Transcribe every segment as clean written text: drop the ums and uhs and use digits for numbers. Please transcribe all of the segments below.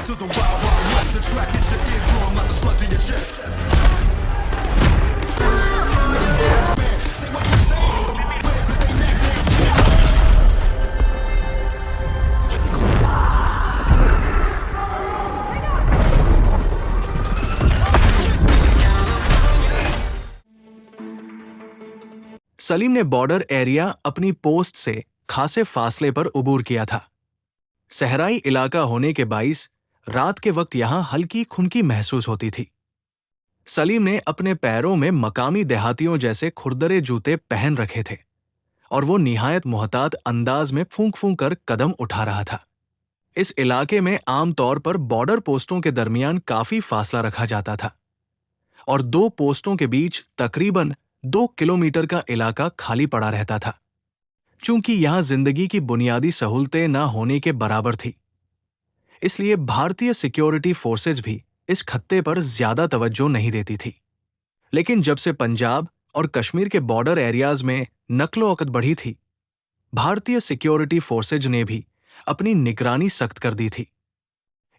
to the wild, wild west. The track hits your eardrum like the slug to your chest. Say what you say, but where could they next? Salim ने border area अपनी post से खासे फासले पर उबूर किया था। सहराई इलाका होने के बाइस रात के वक्त यहां हल्की खुनकी महसूस होती थी। सलीम ने अपने पैरों में मकामी देहातियों जैसे खुरदरे जूते पहन रखे थे और वो निहायत मुहतात अंदाज में फूंक फूंक कर कदम उठा रहा था। इस इलाके में आमतौर पर बॉर्डर पोस्टों के दरमियान काफी फासला रखा जाता था और दो पोस्टों के बीच तकरीबन 2 किलोमीटर का इलाका खाली पड़ा रहता था। चूंकि यहां जिंदगी की बुनियादी सहूलतें न होने के बराबर थी, इसलिए भारतीय सिक्योरिटी फोर्सेज भी इस खत्ते पर ज्यादा तवज्जो नहीं देती थी। लेकिन जब से पंजाब और कश्मीर के बॉर्डर एरियाज में नक्लो-अकद बढ़ी थी, भारतीय सिक्योरिटी फोर्सेज ने भी अपनी निगरानी सख्त कर दी थी।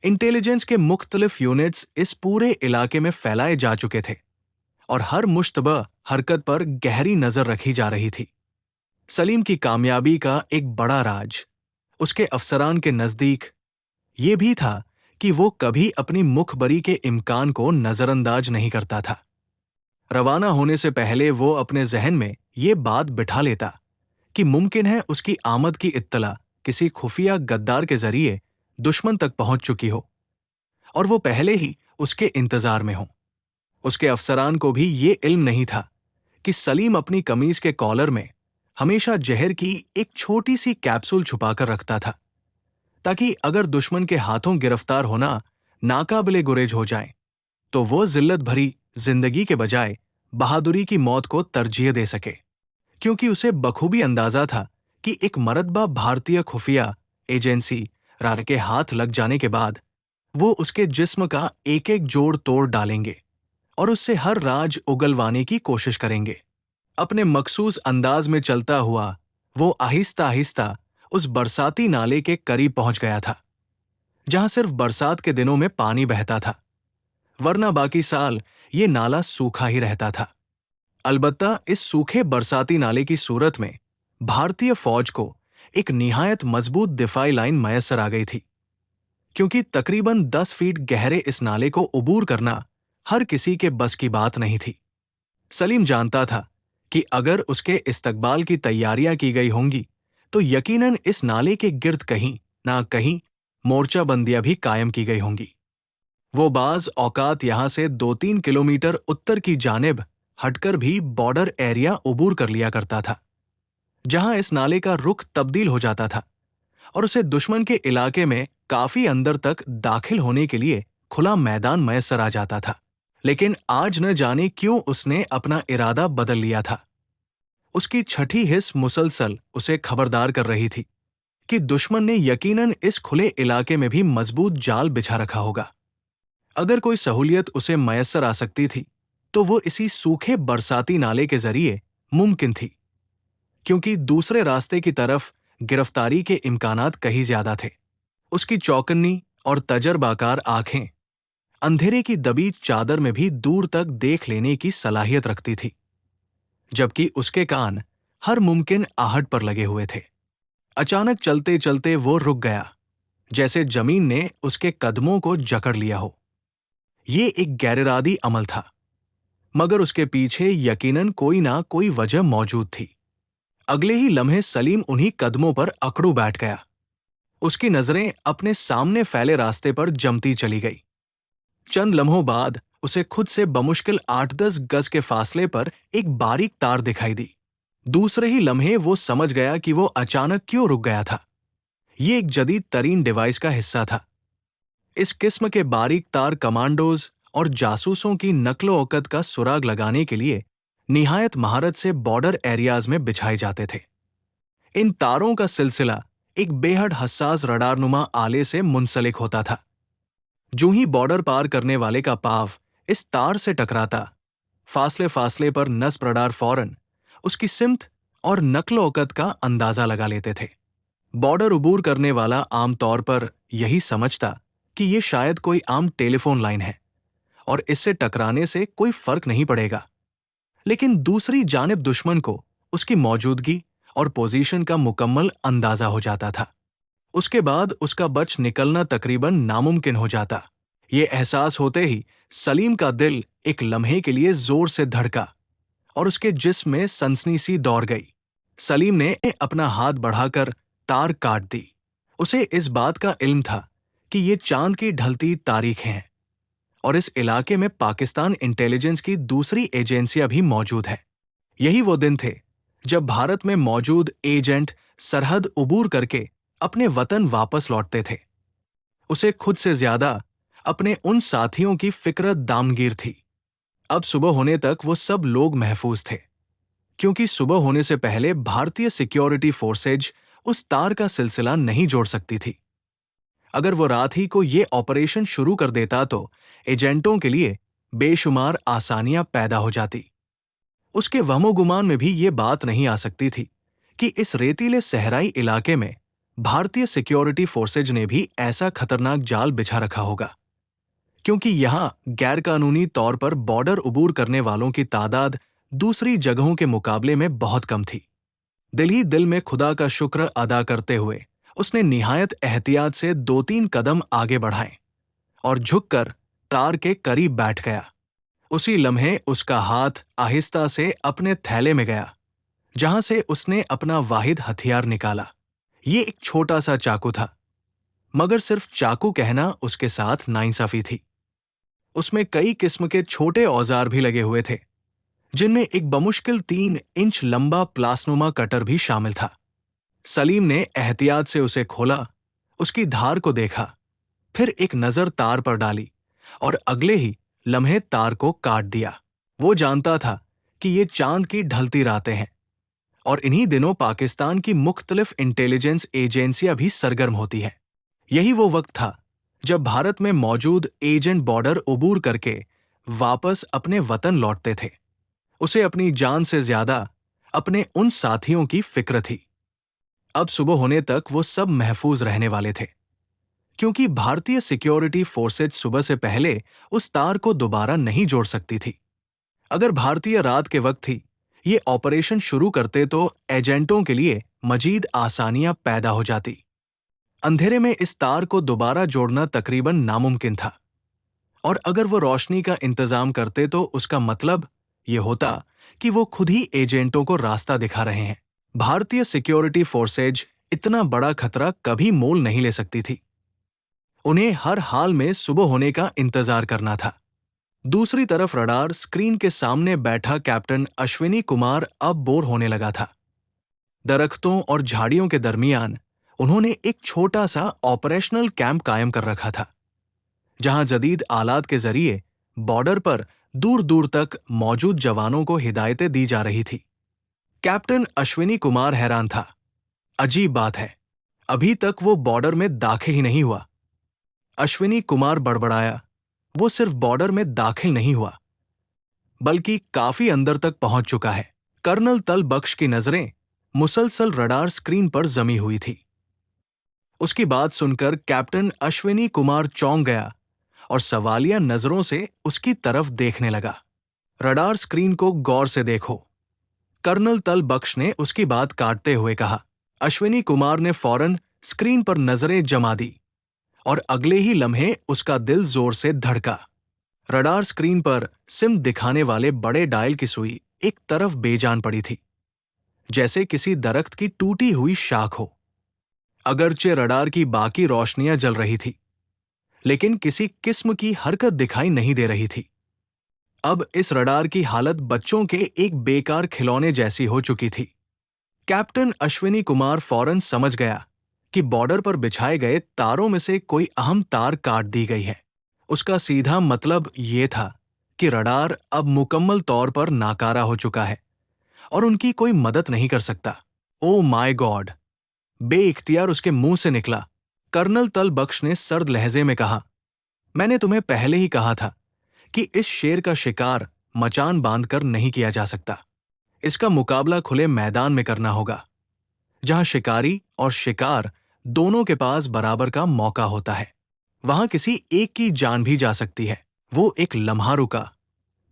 इंटेलिजेंस के मुख्तलिफ यूनिट्स इस पूरे इलाके में फैलाए जा चुके थे और हर मुश्तबह हरकत पर गहरी नजर रखी जा रही थी। सलीम की कामयाबी का एक बड़ा राज उसके अफसरान के नजदीक ये भी था कि वो कभी अपनी मुखबरी के इम्कान को नजरअंदाज नहीं करता था। रवाना होने से पहले वो अपने जहन में ये बात बिठा लेता कि मुमकिन है उसकी आमद की इत्तला किसी खुफिया गद्दार के जरिए दुश्मन तक पहुंच चुकी हो और वो पहले ही उसके इंतजार में हो। उसके अफसरान को भी ये इल्म नहीं था कि सलीम अपनी कमीज के कॉलर में हमेशा जहर की एक छोटी सी कैप्सूल छुपाकर रखता था, ताकि अगर दुश्मन के हाथों गिरफ्तार होना नाकाबिले गुरेज हो जाए तो वो जिल्लत भरी जिंदगी के बजाय बहादुरी की मौत को तरजीह दे सके। क्योंकि उसे बखूबी अंदाजा था कि एक मरतबा भारतीय खुफिया एजेंसी रार के हाथ लग जाने के बाद वो उसके जिस्म का एक एक जोड़ तोड़ डालेंगे और उससे हर राज उगलवाने की कोशिश करेंगे। अपने मखसूस अंदाज में चलता हुआ वो आहिस्ता आहिस्ता उस बरसाती नाले के करीब पहुंच गया था, जहां सिर्फ बरसात के दिनों में पानी बहता था, वरना बाकी साल ये नाला सूखा ही रहता था। अलबत्ता इस सूखे बरसाती नाले की सूरत में भारतीय फौज को एक निहायत मजबूत दिफाई लाइन मयस्सर आ गई थी, क्योंकि तकरीबन 10 फीट गहरे इस नाले को उबूर करना हर किसी के बस की बात नहीं थी। सलीम जानता था कि अगर उसके इस्तकबाल की तैयारियां की गई होंगी तो यकीनन इस नाले के गिर्द कहीं ना कहीं मोर्चाबंदियां भी कायम की गई होंगी। वो बाज औकात यहां से 2-3 किलोमीटर उत्तर की जानिब हटकर भी बॉर्डर एरिया उबूर कर लिया करता था, जहां इस नाले का रुख तब्दील हो जाता था और उसे दुश्मन के इलाके में काफी अंदर तक दाखिल होने के लिए खुला मैदान मयस्सर आ जाता था। लेकिन आज न जाने क्यों उसने अपना इरादा बदल लिया था। उसकी छठी हिस्स मुसलसल उसे खबरदार कर रही थी कि दुश्मन ने यकीनन इस खुले इलाके में भी मजबूत जाल बिछा रखा होगा। अगर कोई सहूलियत उसे मयस्सर आ सकती थी तो वो इसी सूखे बरसाती नाले के जरिए मुमकिन थी, क्योंकि दूसरे रास्ते की तरफ गिरफ्तारी के इम्कानात कहीं ज्यादा थे। उसकी चौकन्नी और तजर्बाकार आंखें अंधेरे की दबी चादर में भी दूर तक देख लेने की सलाहियत रखती थी, जबकि उसके कान हर मुमकिन आहट पर लगे हुए थे। अचानक चलते चलते वो रुक गया, जैसे जमीन ने उसके कदमों को जकड़ लिया हो। ये एक गैरइरादी अमल था, मगर उसके पीछे यकीनन कोई ना कोई वजह मौजूद थी। अगले ही लम्हे सलीम उन्हीं कदमों पर अकड़ू बैठ गया। उसकी नजरें अपने सामने फैले रास्ते पर जमती चली गई। चंद लम्हों बाद उसे खुद से बमुश्किल 8-10 गज के फासले पर एक बारीक तार दिखाई दी। दूसरे ही लम्हे वो समझ गया कि वो अचानक क्यों रुक गया था। ये एक जदीद तरीन डिवाइस का हिस्सा था। इस किस्म के बारीक तार कमांडोज और जासूसों की नक्लो-औकत का सुराग लगाने के लिए निहायत महारत से बॉर्डर एरियाज में बिछाए जाते थे। इन तारों का सिलसिला एक बेहद हसास रडारनुमा आले से मुंसलिक होता था। जो ही बॉर्डर पार करने वाले का पांव इस तार से टकराता, फासले फासले पर नस्ब रडार फौरन उसकी सिमत और नक्लो-औकत का अंदाजा लगा लेते थे। बॉर्डर उबूर करने वाला आमतौर पर यही समझता कि ये शायद कोई आम टेलीफोन लाइन है और इससे टकराने से कोई फर्क नहीं पड़ेगा। लेकिन दूसरी जानिब दुश्मन को उसकी मौजूदगी और पोजीशन का मुकम्मल अंदाजा हो जाता था। उसके बाद उसका बच निकलना तकरीबन नामुमकिन हो जाता। ये एहसास होते ही सलीम का दिल एक लम्हे के लिए जोर से धड़का और उसके जिस्म में सनसनी सी दौड़ गई। सलीम ने अपना हाथ बढ़ाकर तार काट दी। उसे इस बात का इल्म था कि ये चांद की ढलती तारीखें हैं और इस इलाके में पाकिस्तान इंटेलिजेंस की दूसरी एजेंसियां भी मौजूद हैं। यही वो दिन थे जब भारत में मौजूद एजेंट सरहद उबूर करके अपने वतन वापस लौटते थे। उसे खुद से ज्यादा अपने उन साथियों की फिक्र दामगीर थी। अब सुबह होने तक वो सब लोग महफूज थे, क्योंकि सुबह होने से पहले भारतीय सिक्योरिटी फोर्सेज उस तार का सिलसिला नहीं जोड़ सकती थी। अगर वो रात ही को ये ऑपरेशन शुरू कर देता तो एजेंटों के लिए बेशुमार आसानियां पैदा हो जाती। उसके वहमो-गुमान में भी ये बात नहीं आ सकती थी कि इस रेतीले सहराई इलाके में भारतीय सिक्योरिटी फोर्सेज ने भी ऐसा खतरनाक जाल बिछा रखा होगा, क्योंकि यहां गैरकानूनी तौर पर बॉर्डर उबूर करने वालों की तादाद दूसरी जगहों के मुकाबले में बहुत कम थी। दिल ही दिल में खुदा का शुक्र अदा करते हुए उसने निहायत एहतियात से 2-3 कदम आगे बढ़ाए और झुककर तार के करीब बैठ गया। उसी लम्हे उसका हाथ आहिस्ता से अपने थैले में गया, जहां से उसने अपना वाहिद हथियार निकाला। ये एक छोटा सा चाकू था, मगर सिर्फ चाकू कहना उसके साथ नाइंसाफी थी। उसमें कई किस्म के छोटे औजार भी लगे हुए थे, जिनमें एक बमुश्किल 3 इंच लंबा प्लास्नुमा कटर भी शामिल था। सलीम ने एहतियात से उसे खोला, उसकी धार को देखा, फिर एक नजर तार पर डाली और अगले ही लम्हे तार को काट दिया। वो जानता था कि ये चांद की ढलती रातें हैं और इन्हीं दिनों पाकिस्तान की मुख्तलिफ इंटेलिजेंस एजेंसियां भी सरगर्म होती हैं। यही वो वक्त था जब भारत में मौजूद एजेंट बॉर्डर उबूर करके वापस अपने वतन लौटते थे। उसे अपनी जान से ज्यादा अपने उन साथियों की फिक्र थी। अब सुबह होने तक वो सब महफूज रहने वाले थे, क्योंकि भारतीय सिक्योरिटी फोर्सेज सुबह से पहले उस तार को दोबारा नहीं जोड़ सकती थी। अगर भारतीय रात के वक्त ही ये ऑपरेशन शुरू करते तो एजेंटों के लिए मजीद आसानियां पैदा हो जाती। अंधेरे में इस तार को दोबारा जोड़ना तकरीबन नामुमकिन था, और अगर वो रोशनी का इंतजाम करते तो उसका मतलब ये होता कि वो खुद ही एजेंटों को रास्ता दिखा रहे हैं। भारतीय सिक्योरिटी फोर्सेज इतना बड़ा खतरा कभी मोल नहीं ले सकती थी। उन्हें हर हाल में सुबह होने का इंतजार करना था। दूसरी तरफ रडार स्क्रीन के सामने बैठा कैप्टन अश्विनी कुमार अब बोर होने लगा था। दरख्तों और झाड़ियों के दरमियान उन्होंने एक छोटा सा ऑपरेशनल कैंप कायम कर रखा था, जहां जदीद आलात के जरिए बॉर्डर पर दूर दूर तक मौजूद जवानों को हिदायतें दी जा रही थी। कैप्टन अश्विनी कुमार हैरान था। अजीब बात है, अभी तक वो बॉर्डर में दाखिल ही नहीं हुआ। अश्विनी कुमार बड़बड़ाया। वो सिर्फ बॉर्डर में दाखिल नहीं हुआ, बल्कि काफी अंदर तक पहुंच चुका है। कर्नल तल बख्श की नजरें मुसलसल रडार स्क्रीन पर जमी हुई थी। उसकी बात सुनकर कैप्टन अश्विनी कुमार चौंक गया और सवालिया नजरों से उसकी तरफ देखने लगा। रडार स्क्रीन को गौर से देखो, कर्नल तल बख्श ने उसकी बात काटते हुए कहा। अश्विनी कुमार ने फौरन स्क्रीन पर नजरें जमा दी और अगले ही लम्हे उसका दिल जोर से धड़का। रडार स्क्रीन पर सिम दिखाने वाले बड़े डायल की सुई एक तरफ बेजान पड़ी थी, जैसे किसी दरख्त की टूटी हुई शाख हो। अगरचे रडार की बाकी रोशनियां जल रही थी, लेकिन किसी किस्म की हरकत दिखाई नहीं दे रही थी। अब इस रडार की हालत बच्चों के एक बेकार खिलौने जैसी हो चुकी थी। कैप्टन अश्विनी कुमार फौरन समझ गया कि बॉर्डर पर बिछाए गए तारों में से कोई अहम तार काट दी गई है। उसका सीधा मतलब ये था कि रडार अब मुकम्मल तौर पर नाकारा हो चुका है और उनकी कोई मदद नहीं कर सकता। Oh my God! बेइख्तियार उसके मुंह से निकला। कर्नल तल बख्श ने सर्द लहजे में कहा, मैंने तुम्हें पहले ही कहा था कि इस शेर का शिकार मचान बांधकर नहीं किया जा सकता। इसका मुकाबला खुले मैदान में करना होगा, जहां शिकारी और शिकार दोनों के पास बराबर का मौका होता है। वहां किसी एक की जान भी जा सकती है। वो एक लम्हा रुका,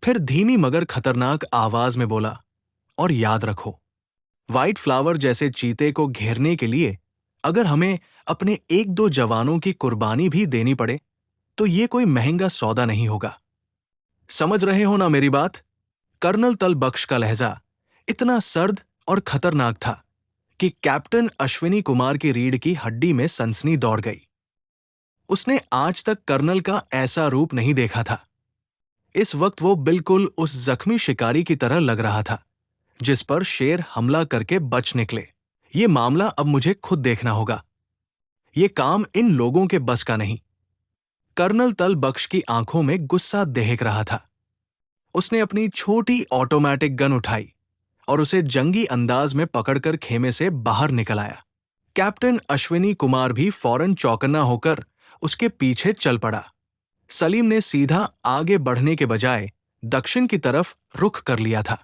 फिर धीमी मगर खतरनाक आवाज में बोला, और याद रखो, व्हाइट फ्लावर जैसे चीते को घेरने के लिए अगर हमें अपने एक दो जवानों की कुर्बानी भी देनी पड़े तो ये कोई महंगा सौदा नहीं होगा। समझ रहे हो ना मेरी बात? कर्नल तलबख्श का लहजा इतना सर्द और खतरनाक था कि कैप्टन अश्विनी कुमार की रीढ़ की हड्डी में सनसनी दौड़ गई। उसने आज तक कर्नल का ऐसा रूप नहीं देखा था। इस वक्त वो बिल्कुल उस जख्मी शिकारी की तरह लग रहा था जिस पर शेर हमला करके बच निकले। ये मामला अब मुझे खुद देखना होगा। ये काम इन लोगों के बस का नहीं। कर्नल तलबख्श की आंखों में गुस्सा दहक रहा था। उसने अपनी छोटी ऑटोमेटिक गन उठाई और उसे जंगी अंदाज में पकड़कर खेमे से बाहर निकल आया। कैप्टन अश्विनी कुमार भी फौरन चौकन्ना होकर उसके पीछे चल पड़ा। सलीम ने सीधा आगे बढ़ने के बजाय दक्षिण की तरफ रुख कर लिया था।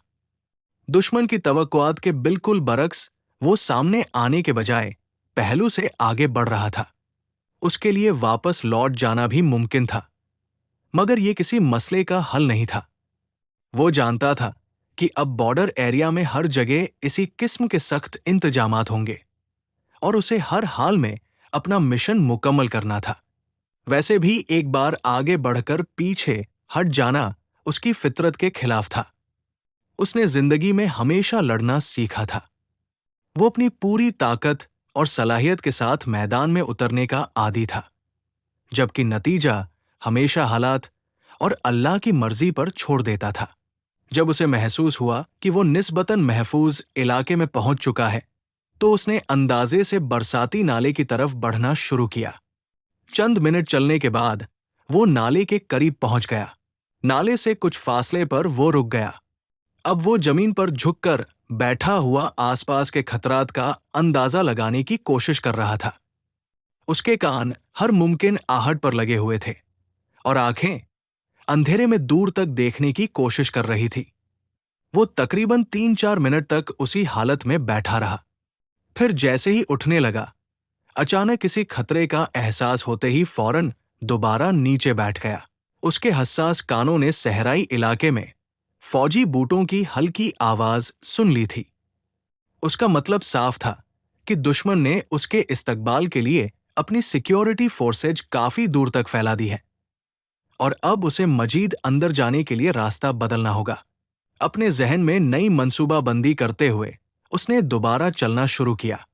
दुश्मन की तवक्कुआत के बिल्कुल बरक्स वो सामने आने के बजाय पहलू से आगे बढ़ रहा था। उसके लिए वापस लौट जाना भी मुमकिन था, मगर यह किसी मसले का हल नहीं था। वो जानता था कि अब बॉर्डर एरिया में हर जगह इसी किस्म के सख्त इंतजामात होंगे और उसे हर हाल में अपना मिशन मुकम्मल करना था। वैसे भी एक बार आगे बढ़कर पीछे हट जाना उसकी फितरत के खिलाफ था। उसने जिंदगी में हमेशा लड़ना सीखा था। वो अपनी पूरी ताकत और सलाहियत के साथ मैदान में उतरने का आदी था, जबकि नतीजा हमेशा हालात और अल्लाह की मर्जी पर छोड़ देता था। जब उसे महसूस हुआ कि वो निस्बतन महफूज इलाके में पहुंच चुका है, तो उसने अंदाजे से बरसाती नाले की तरफ बढ़ना शुरू किया। चंद मिनट चलने के बाद वो नाले के करीब पहुंच गया। नाले से कुछ फासले पर वो रुक गया। अब वो जमीन पर झुककर बैठा हुआ आसपास के खतरात का अंदाजा लगाने की कोशिश कर रहा था। उसके कान हर मुमकिन आहट पर लगे हुए थे और आंखें अंधेरे में दूर तक देखने की कोशिश कर रही थी। वो तकरीबन 3-4 मिनट तक उसी हालत में बैठा रहा। फिर जैसे ही उठने लगा, अचानक किसी खतरे का एहसास होते ही फौरन दोबारा नीचे बैठ गया। उसके हसास कानों ने सहराई इलाके में फौजी बूटों की हल्की आवाज सुन ली थी। उसका मतलब साफ था कि दुश्मन ने उसके इस्तकबाल के लिए अपनी सिक्योरिटी फोर्सेज काफी दूर तक फैला दी है और अब उसे मजीद अंदर जाने के लिए रास्ता बदलना होगा। अपने जहन में नई मंसूबाबंदी करते हुए उसने दोबारा चलना शुरू किया।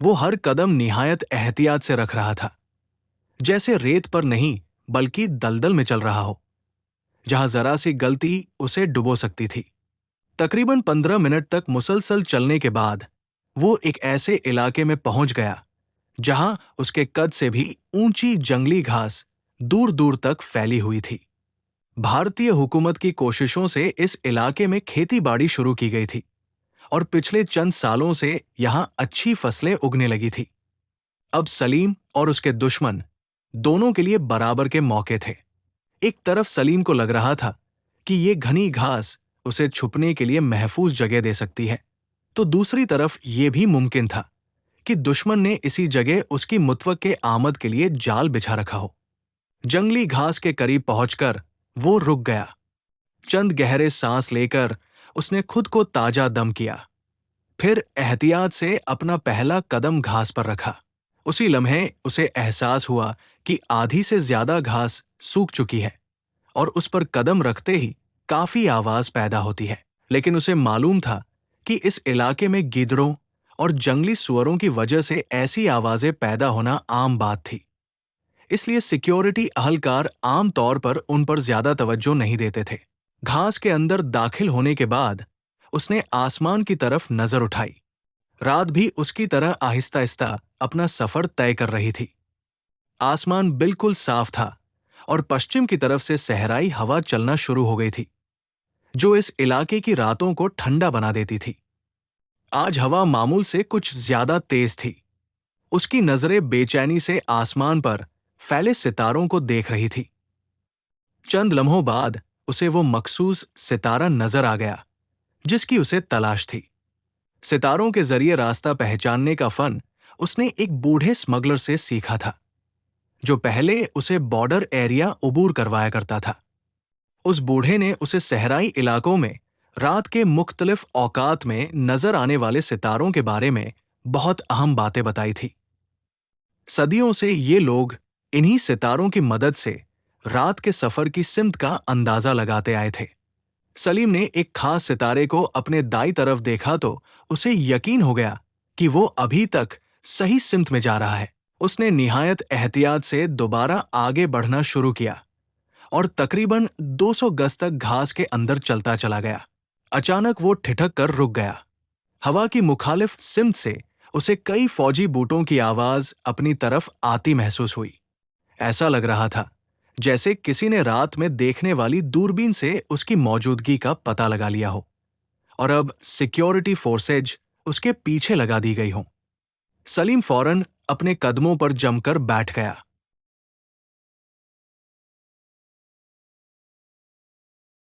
वो हर कदम निहायत एहतियात से रख रहा था, जैसे रेत पर नहीं बल्कि दलदल में चल रहा हो, जहां जरा सी गलती उसे डुबो सकती थी। तकरीबन 15 मिनट तक मुसलसल चलने के बाद वो एक ऐसे इलाके में पहुंच गया जहां उसके कद से भी ऊंची जंगली घास दूर दूर तक फैली हुई थी। भारतीय हुकूमत की कोशिशों से इस इलाके में खेती बाड़ी शुरू की गई थी और पिछले चंद सालों से यहां अच्छी फसलें उगने लगी थी। अब सलीम और उसके दुश्मन दोनों के लिए बराबर के मौके थे। एक तरफ सलीम को लग रहा था कि ये घनी घास उसे छुपने के लिए महफूज जगह दे सकती है, तो दूसरी तरफ ये भी मुमकिन था कि दुश्मन ने इसी जगह उसकी मुतवक्के आमद के लिए जाल बिछा रखा हो। जंगली घास के करीब पहुंचकर वो रुक गया। चंद गहरे सांस लेकर उसने खुद को ताजा दम किया, फिर एहतियात से अपना पहला कदम घास पर रखा। उसी लम्हे उसे एहसास हुआ कि आधी से ज्यादा घास सूख चुकी है और उस पर कदम रखते ही काफी आवाज पैदा होती है। लेकिन उसे मालूम था कि इस इलाके में गिद्धरों और जंगली सुअरों की वजह से ऐसी आवाजें पैदा होना आम बात थी, इसलिए सिक्योरिटी अहलकार आम तौर पर उन पर ज्यादा तवज्जो नहीं देते थे। घास के अंदर दाखिल होने के बाद उसने आसमान की तरफ नजर उठाई। रात भी उसकी तरह आहिस्ता आहिस्ता अपना सफर तय कर रही थी। आसमान बिल्कुल साफ था और पश्चिम की तरफ से सहराई हवा चलना शुरू हो गई थी, जो इस इलाके की रातों को ठंडा बना देती थी। आज हवा मामूल से कुछ ज्यादा तेज थी। उसकी नजरें बेचैनी से आसमान पर फैले सितारों को देख रही थी। चंद लम्हों बाद उसे वो मखसूस सितारा नजर आ गया जिसकी उसे तलाश थी। सितारों के जरिए रास्ता पहचानने का फन उसने एक बूढ़े स्मगलर से सीखा था, जो पहले उसे बॉर्डर एरिया उबूर करवाया करता था। उस बूढ़े ने उसे सहराई इलाकों में रात के मुख्तलिफ औकात में नजर आने वाले सितारों के बारे में बहुत अहम बातें बताई थी। सदियों से ये लोग इन्हीं सितारों की मदद से रात के सफर की सिमत का अंदाजा लगाते आए थे। सलीम ने एक खास सितारे को अपने दाई तरफ देखा तो उसे यकीन हो गया कि वो अभी तक सही सिमत में जा रहा है। उसने निहायत एहतियात से दोबारा आगे बढ़ना शुरू किया और तकरीबन 200 गज तक घास के अंदर चलता चला गया। अचानक वो ठिठक कर रुक गया। हवा की मुखालिफ सिमत से उसे कई फौजी बूटों की आवाज अपनी तरफ आती महसूस हुई। ऐसा लग रहा था जैसे किसी ने रात में देखने वाली दूरबीन से उसकी मौजूदगी का पता लगा लिया हो और अब सिक्योरिटी फोर्सेज उसके पीछे लगा दी गई हों। सलीम फौरन अपने कदमों पर जमकर बैठ गया